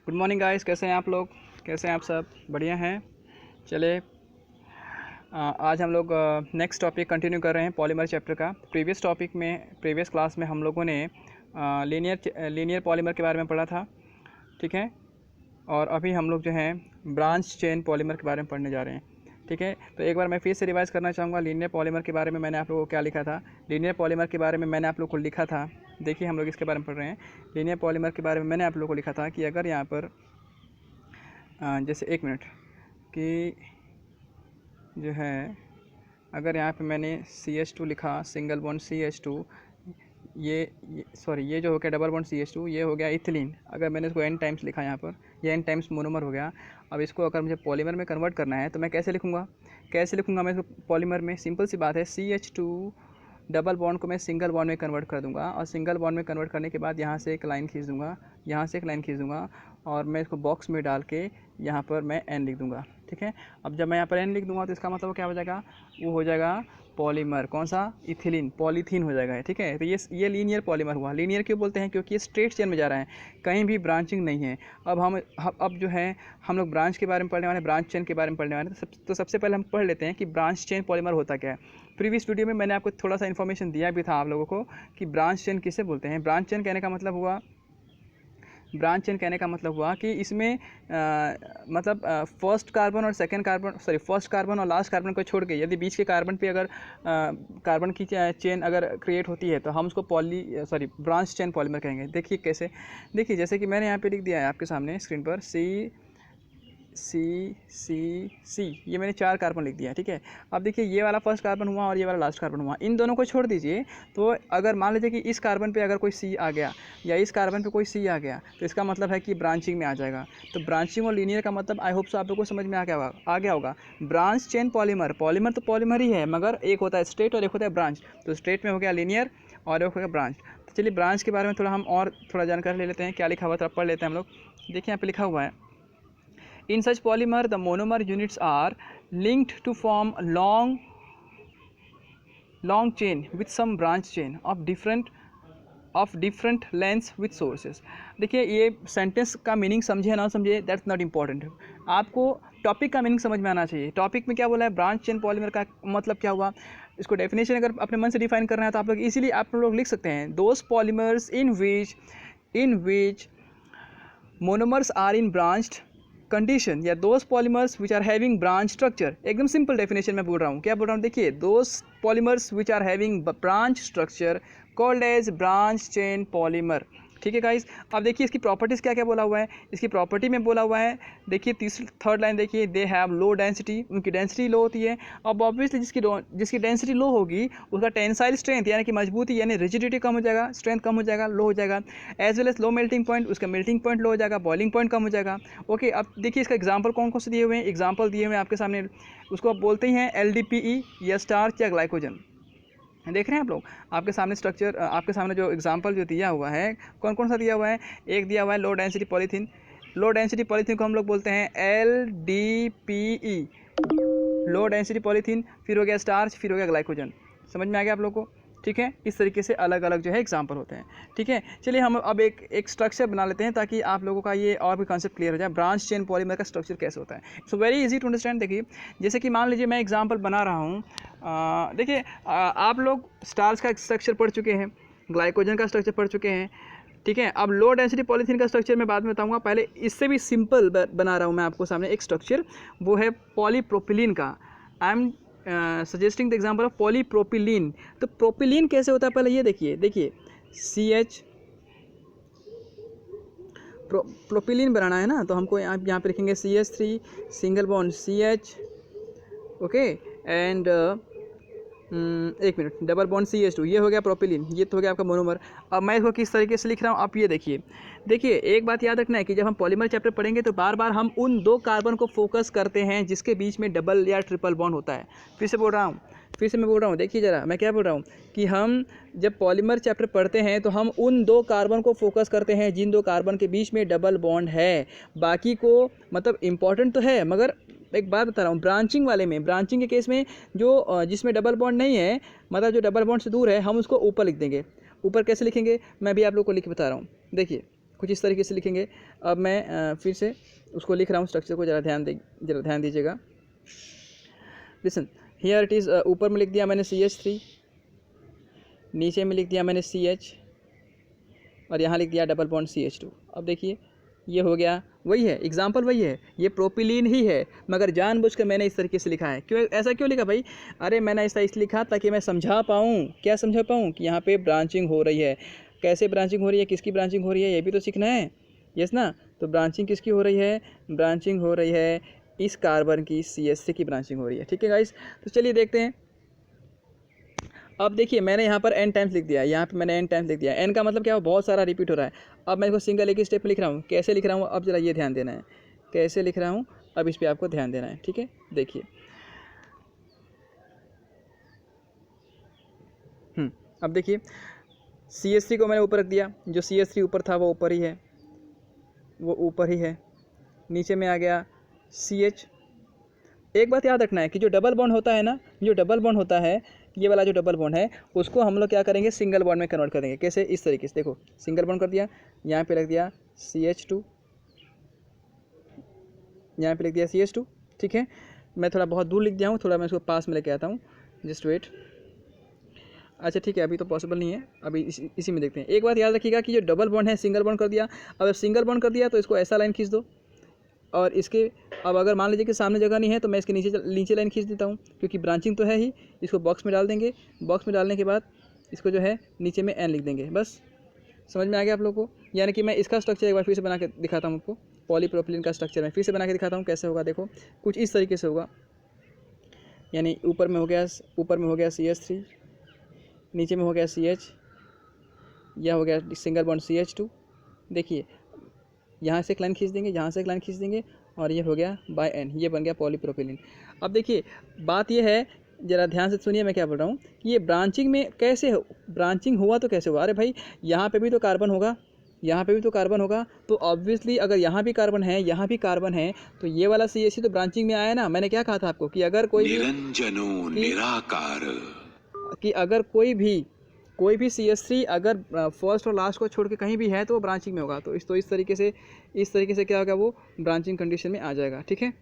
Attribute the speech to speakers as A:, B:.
A: Good morning guys, कैसे हैं आप लोग? कैसे हैं आप सब? बढ़िया हैं। चले आज हम लोग नेक्स्ट टॉपिक कंटिन्यू कर रहे हैं पॉलीमर चैप्टर का। प्रीवियस क्लास में हम लोगों ने लीनियर पॉलीमर के बारे में पढ़ा था, ठीक है। और अभी हम लोग जो है ब्रांच चेन पॉलीमर के बारे में पढ़ने जा रहे हैं, ठीक है। तो एक बार मैं फिर से रिवाइज़ करना चाहूँगा। लीनियर पॉलीमर के बारे में मैंने आप लोगों को क्या लिखा था? लीनियर पॉलीमर के बारे में मैंने आप लोगों को लिखा था, देखिए हम लोग इसके बारे में पढ़ रहे हैं। लीनियर पॉलीमर के बारे में मैंने आप लोगों को लिखा था कि अगर यहाँ पर जैसे एक मिनट कि जो है अगर यहाँ पे मैंने CH2 लिखा, सिंगल बॉन्ड CH2, ये जो हो गया डबल बॉन्ड CH2, ये हो गया इथिलीन। अगर मैंने इसको n टाइम्स लिखा यहाँ पर, ये n टाइम्स मोनोमर हो गया। अब इसको अगर मुझे पॉलीमर में कन्वर्ट करना है तो मैं कैसे लिखूँगा मैं इसको पॉलीमर में? सिंपल सी बात है, CH2 डबल बॉन्ड को मैं सिंगल बॉन्ड में कन्वर्ट कर दूंगा, और सिंगल बॉन्ड में कन्वर्ट करने के बाद यहाँ से एक लाइन खींच दूंगा, यहाँ से एक लाइन खींच दूंगा, और मैं इसको बॉक्स में डाल के यहाँ पर मैं n लिख दूंगा, ठीक है। अब जब मैं यहाँ पर n लिख दूंगा तो इसका मतलब क्या हो जाएगा? वो हो जाएगा पॉलीमर। कौन सा? इथिलीन, पॉलीथीन हो जाएगा, ठीक है। तो ये लीनियर पॉलीमर हुआ। लीनियर क्यों बोलते हैं? क्योंकि ये स्ट्रेट चेन में जा रहा है, कहीं भी ब्रांचिंग नहीं है। अब जो है हम लोग ब्रांच के बारे में पढ़ने वाले, ब्रांच चेन के बारे में पढ़ने वाले। तो सबसे पहले हम पढ़ लेते हैं कि ब्रांच चेन पॉलीमर होता क्या है। प्रीवियस वीडियो में मैंने आपको थोड़ा सा इन्फॉर्मेशन दिया भी था आप लोगों को कि ब्रांच चेन किसे बोलते हैं। ब्रांच चेन कहने का मतलब हुआ कि इसमें फर्स्ट कार्बन और लास्ट कार्बन को छोड़ के यदि बीच के कार्बन पे अगर कार्बन की चेन अगर क्रिएट होती है तो हम उसको ब्रांच चेन पॉलीमर कहेंगे। देखिए कैसे, देखिए जैसे कि मैंने यहाँ पे लिख दिया है आपके सामने स्क्रीन पर C, ये मैंने 4 कार्बन लिख दिया है, ठीक है। अब देखिए ये वाला फर्स्ट कार्बन हुआ और ये वाला लास्ट कार्बन हुआ, इन दोनों को छोड़ दीजिए। तो अगर मान लीजिए कि इस कार्बन पे अगर कोई C आ गया या इस कार्बन पे कोई C आ गया तो इसका मतलब है कि ब्रांचिंग में आ जाएगा। तो ब्रांचिंग और लीनियर का मतलब आई होप सो आप लोगों को समझ में आ गया होगा। ब्रांच चेन पॉलीमर तो पॉलीमर ही है, मगर एक होता है स्ट्रेट और एक होता है ब्रांच। तो स्ट्रेट में हो गया लीनियर और एक हो गया ब्रांच। तो चलिए ब्रांच के बारे में थोड़ा जानकारी ले लेते हैं। क्या लिखा हुआ था पढ़ लेते हैं हम लोग। देखिए यहाँ पे लिखा हुआ है, in such polymer the monomer units are linked to form a long chain with some branch chain of different lengths with sources। देखिए ये सेंटेंस का मीनिंग समझे ना समझे दैट्स नॉट इम्पॉर्टेंट, आपको टॉपिक का मीनिंग समझ में आना चाहिए। टॉपिक में क्या बोला है? ब्रांच चेन पॉलीमर का मतलब क्या हुआ? इसको डेफिनेशन अगर अपने मन से डिफाइन करना है तो आप लोग लिख सकते हैं, those polymers in which monomers are in branched condition या those polymers which are having branch structure. एकदम सिंपल डेफिनेशन में बोल रहा हूँ। क्या बोल रहा हूँ? देखिए, those polymers which are having branch structure called as branch chain polymer, ठीक है गाइस। अब देखिए इसकी प्रॉपर्टीज़ क्या क्या बोला हुआ है। इसकी प्रॉपर्टी में बोला हुआ है, देखिए थर्ड लाइन देखिए, दे हैव लो डेंसिटी, उनकी डेंसिटी लो होती है। अब ऑब्वियसली जिसकी डेंसिटी लो होगी उसका टेंसाइल स्ट्रेंथ यानी कि मजबूती यानी रिजिडिटी कम हो जाएगा, स्ट्रेंथ कम हो जाएगा, लो हो जाएगा। As well as low melting point, उसका मेल्टिंग पॉइंट लो हो जाएगा, बॉइलिंग पॉइंट कम हो जाएगा। ओके, अब देखिए इसका एग्जाम्पल कौन कौन से दिए हुए हैं। एग्जाम्पल दिए हुए हैं आपके सामने, उसको आप बोलते हैं LDPE या स्टार्च या ग्लाइकोजन। देख रहे हैं आप लोग आपके सामने स्ट्रक्चर, आपके सामने जो एग्जांपल जो दिया हुआ है कौन कौन सा दिया हुआ है। एक दिया हुआ है low density polythene. Low density polythene को हम लोग बोलते हैं LDPE, लो डेंसिटी पॉलीथीन। फिर हो गया स्टार्च, फिर हो गया ग्लाइकोजन। समझ में आ गया आप लोग को? ठीक है, इस तरीके से अलग अलग जो है एग्जाम्पल होते हैं, ठीक है। चलिए हम अब एक स्ट्रक्चर बना लेते हैं ताकि आप लोगों का ये और भी कॉन्सेप्ट क्लियर हो जाए, ब्रांच चेन पॉलीमर का स्ट्रक्चर कैसे होता है। So very easy to understand. देखिए जैसे कि मान लीजिए मैं एग्जाम्पल बना रहा हूँ। देखिए आप लोग स्टार्च का स्ट्रक्चर पढ़ चुके हैं, ग्लाइकोजन का स्ट्रक्चर पढ़ चुके हैं, ठीक है। अब लो डेंसिटी पॉलीथीन का स्ट्रक्चर मैं बाद में बताऊंगा, पहले इससे भी सिंपल बना रहा हूँ मैं आपको सामने एक स्ट्रक्चर, वो है पॉलीप्रोपिलीन का। I am suggesting the example of polypropylene. तो प्रोपिलीन कैसे होता है पहले ये देखिए CH प्रोपिलीन बनाना है ना, तो हमको यहाँ पे लिखेंगे CH3 single bond CH, okay, and एक मिनट डबल बॉन्ड CH2, ये हो गया प्रोपिलीन, ये तो हो गया आपका मोनोमर। अब मैं इसको किस तरीके से लिख रहा हूँ आप ये देखिए एक बात याद रखना है कि जब हम पॉलीमर चैप्टर पढ़ेंगे तो बार बार हम उन 2 कार्बन को फोकस करते हैं जिसके बीच में डबल या ट्रिपल बॉन्ड होता है। फिर से मैं बोल रहा हूँ, देखिए ज़रा मैं क्या बोल रहा हूँ कि हम जब पॉलीमर चैप्टर पढ़ते हैं तो हम उन 2 कार्बन को फोकस करते हैं जिन 2 कार्बन के बीच में डबल बॉन्ड है। बाकी को मतलब इम्पॉर्टेंट तो है, मगर एक बात बता रहा हूँ, ब्रांचिंग के केस में जो जिसमें डबल बॉन्ड नहीं है, मतलब जो डबल बॉन्ड से दूर है, हम उसको ऊपर लिख देंगे। ऊपर कैसे लिखेंगे मैं भी आप लोग को लिख बता रहा हूँ। देखिए कुछ इस तरीके से लिखेंगे। अब मैं फिर से उसको लिख रहा हूँ स्ट्रक्चर को, ज़रा ध्यान दीजिएगा। लिसन हियर इट इज़, ऊपर में लिख दिया मैंने CH3, नीचे में लिख दिया मैंने CH, और यहाँ लिख दिया डबल बॉन्ड CH2। अब देखिए ये हो गया, वही है एग्जाम्पल, वही है, ये प्रोपिलीन ही है, मगर जानबूझकर मैंने इस तरीके से लिखा है। क्यों ऐसा क्यों लिखा भाई? अरे मैंने ऐसा इसलिए लिखा ताकि मैं समझा पाऊँ, क्या समझा पाऊँ कि यहाँ पे ब्रांचिंग हो रही है। कैसे ब्रांचिंग हो रही है, किसकी ब्रांचिंग हो रही है, ये भी तो सीखना है। यस ना? तो ब्रांचिंग किसकी हो रही है? ब्रांचिंग हो रही है इस कार्बन की, CH3 की ब्रांचिंग हो रही है। ठीक है गाइस, तो चलिए देखते हैं। अब देखिए मैंने यहाँ पर n टाइम्स लिख दिया, यहाँ पे मैंने n टाइम्स लिख दिया। n का मतलब क्या हो? बहुत सारा रिपीट हो रहा है। अब मैं इसको सिंगल एक ही स्टेप में लिख रहा हूँ। कैसे लिख रहा हूँ अब जरा ये ध्यान देना है, कैसे लिख रहा हूँ अब इस पर आपको ध्यान देना है। ठीक है, देखिए अब देखिए CH3 को मैंने ऊपर रख दिया, जो CH3 ऊपर था वो ऊपर ही है, वो ऊपर ही है। नीचे में आ गया CH। एक बात याद रखना है कि जो डबल बॉन्ड होता है ना, जो डबल बॉन्ड होता है, ये वाला जो डबल बॉन्ड है, उसको हम लोग क्या करेंगे? सिंगल बॉन्ड में कन्वर्ट कर देंगे। कैसे? इस तरीके से देखो, सिंगल बॉन्ड कर दिया, यहाँ पे रख दिया CH2, यहाँ पे लिख दिया CH2। ठीक है, मैं थोड़ा बहुत दूर लिख दिया हूँ, थोड़ा मैं इसको पास में लेके आता हूँ, जस्ट वेट। अच्छा ठीक है, अभी तो पॉसिबल नहीं है, अभी इसी में देखते हैं। एक बात याद रखिएगा कि जो डबल बॉन्ड है सिंगल बॉन्ड कर दिया। अब सिंगल बॉन्ड कर दिया तो इसको ऐसा लाइन खींच दो, और इसके अब अगर मान लीजिए कि सामने जगह नहीं है तो मैं इसके नीचे लाइन खींच देता हूँ, क्योंकि ब्रांचिंग तो है ही। इसको बॉक्स में डाल देंगे, बॉक्स में डालने के बाद इसको जो है नीचे में n लिख देंगे। बस समझ में आ गया आप लोगों को? यानी कि मैं इसका स्ट्रक्चर एक बार फिर से बना के दिखाता हूँ आपको। पॉलीप्रोपिलीन का स्ट्रक्चर मैं फिर से बना के दिखाता हूँ कैसे होगा। देखो कुछ इस तरीके से होगा, यानी ऊपर में हो गया CH3, नीचे में हो गया CH, यह हो गया सिंगल बॉन्ड CH2। देखिए यहाँ से एक लाइन खींच देंगे, यहाँ से एक लाइन खींच देंगे, और ये हो गया बाय n, ये बन गया पॉलीप्रोपिलीन। अब देखिए बात ये है, ज़रा ध्यान से सुनिए मैं क्या बोल रहा हूँ कि ये ब्रांचिंग में कैसे ब्रांचिंग हुआ तो कैसे हुआ? अरे भाई यहाँ पे भी तो कार्बन होगा, यहाँ पे भी तो कार्बन होगा, तो ऑब्वियसली अगर यहाँ भी कार्बन है, यहाँ भी कार्बन है, तो ये वाला CH तो ब्रांचिंग में आया ना। मैंने क्या कहा था आपको कि अगर कोई
B: निरंजनो निराकार,
A: कि अगर कोई भी CH3 अगर फर्स्ट और लास्ट को छोड़ के कहीं भी है तो वो ब्रांचिंग में होगा। तो इस तरीके से क्या होगा? वो ब्रांचिंग कंडीशन में आ जाएगा। ठीक है।